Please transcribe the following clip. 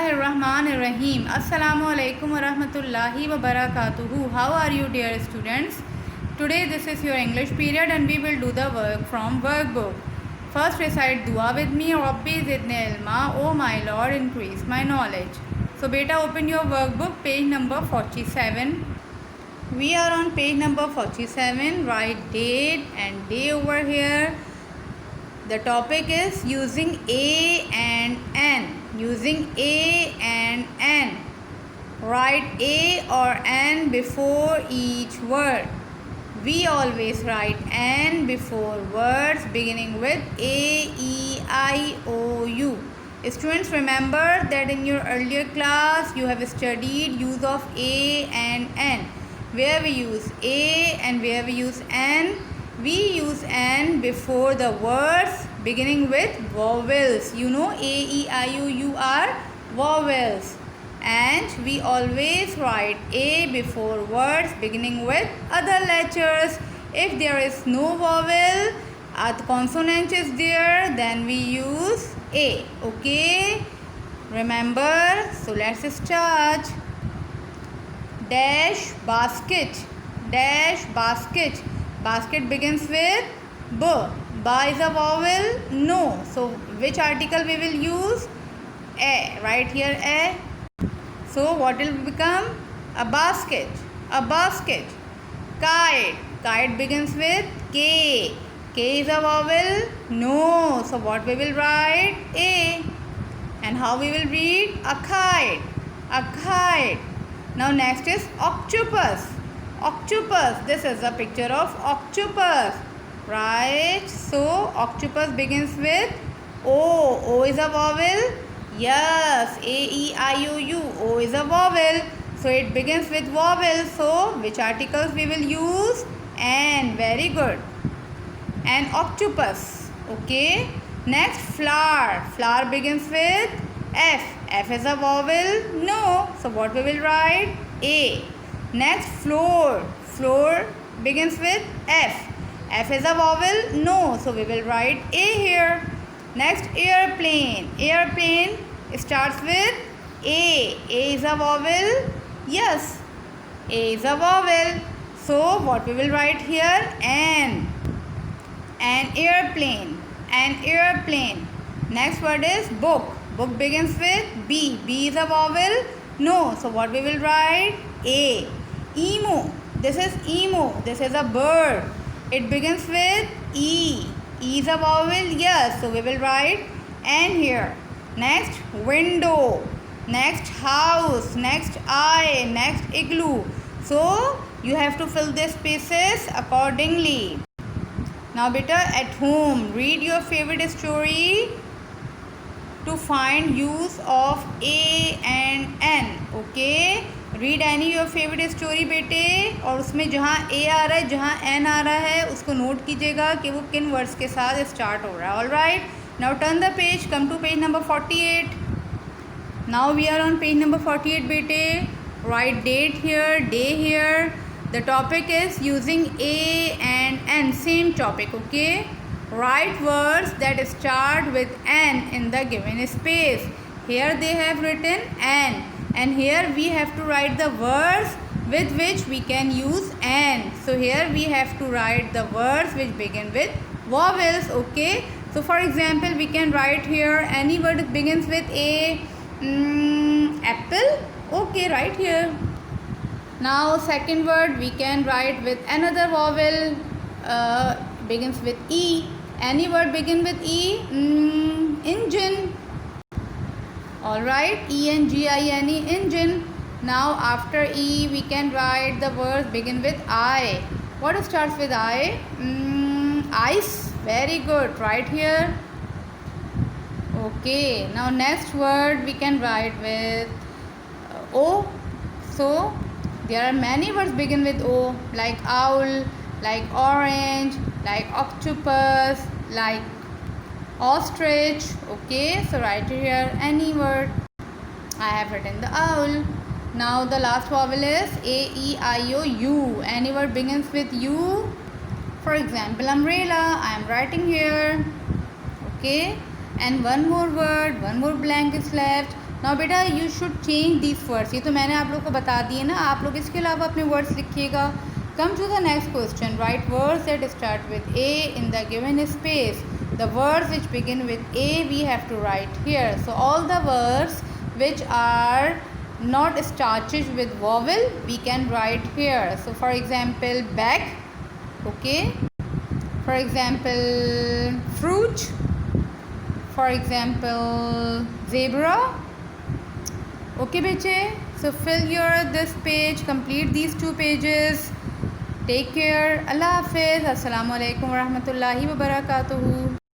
Bismillahirrahmanirrahim. Assalamu alaikum wa rahmatullahi wa barakatuhu. How are you, dear students? Today this is your English period and we will do the work from workbook. First recite dua with me. Rabbi zidni ilma. Oh my Lord, increase my knowledge. So beta, open your workbook, page number 47. We are on page number 47. Write date and day over here. The topic is using a and an. Using a and an. Write a or an before each word. We always write an before words beginning with a, e, I, o, u. Students, remember that in your earlier class you have studied use of a and an. Where we use a and where we use an. We use an before the words beginning with vowels. You know, a, e, I, o, u are vowels. And we always write a before words beginning with other letters. If there is no vowel, the consonant is there, then we use a. Okay? Remember? So let's start. Dash basket. Dash basket. Basket begins with b. Ba is a vowel? No. So which article we will use? A. Right here a. So what will become? A basket. A basket. Kite. Kite begins with K. K is a vowel? No. So what we will write? A. And how we will read? A kite. A kite. Now next is octopus. Octopus. This is a picture of octopus. Right. So octopus begins with O. O is a vowel? Yes. A, E, I, O, U. O is a vowel. So it begins with vowel. So which articles we will use? An. Very good. An octopus. Okay. Next, flower. Flower begins with F. F is a vowel? No. So what we will write? A. Next, floor. Floor begins with F. F is a vowel? No. So we will write A here. Next, airplane. Airplane starts with A. A is a vowel? Yes. A is a vowel. So what we will write here? An. An airplane. An airplane. Next word is book. Book begins with B. B is a vowel? No. So what we will write? A. Emu. This is emu. This is a bird. It begins with E. E is a vowel? Yes. So we will write N here. Next, window. Next, house. Next, eye. Next, igloo. So you have to fill the spaces accordingly. Now beta, at home, read your favorite story to find use of a and n. Okay? Read any your favourite story बेटे, और उसमें जहाँ ए आ रहा है, जहाँ N आ रहा है, उसको नोट कीजिएगा कि वो किन वर्ड्स के साथ स्टार्ट हो रहा है. All right, now turn the page, come to page number 48. Now we are on page number 48 बेटे. Write date here, day here. The topic is using a and an, same topic. Okay, write words that start with n in the given space. Here they have written n, and here we have to write the words with which we can use n. So here we have to write the words which begin with vowels. Okay, so for example we can write here any word that begins with a. Apple. Okay, right here. Now second word we can write with another vowel, begins with e. Any word begin with E? Engine. Alright, E-N-G-I-N-E, engine. Now after E we can write the words begin with I. What starts with I? Ice. Very good. Right here. Okay. Now next word we can write with O. So there are many words begin with O, like owl, like orange, like octopus, like ostrich. Okay, so write here any word. I have written the owl. Now the last vowel is A, E, I, O, U. Any word begins with U. For example, umbrella. I am writing here. Okay, and one more word, one more blank is left. Now बेटा you should change these words, ये तो मैंने आप लोग को बता दिए ना, आप लोग इसके अलावा अपने वर्ड्स लिखिएगा. Come to the next question. Write words that start with a in the given space. The words which begin with A we have to write here. So all the words which are not started with vowel we can write here. So for example bag, okay, for example fruit, for example zebra. Okay beche, so fill your this page, complete these 2 pages. Take care. Allah Hafiz. Assalamu alaikum wa rahmatullahi wa barakatuhu.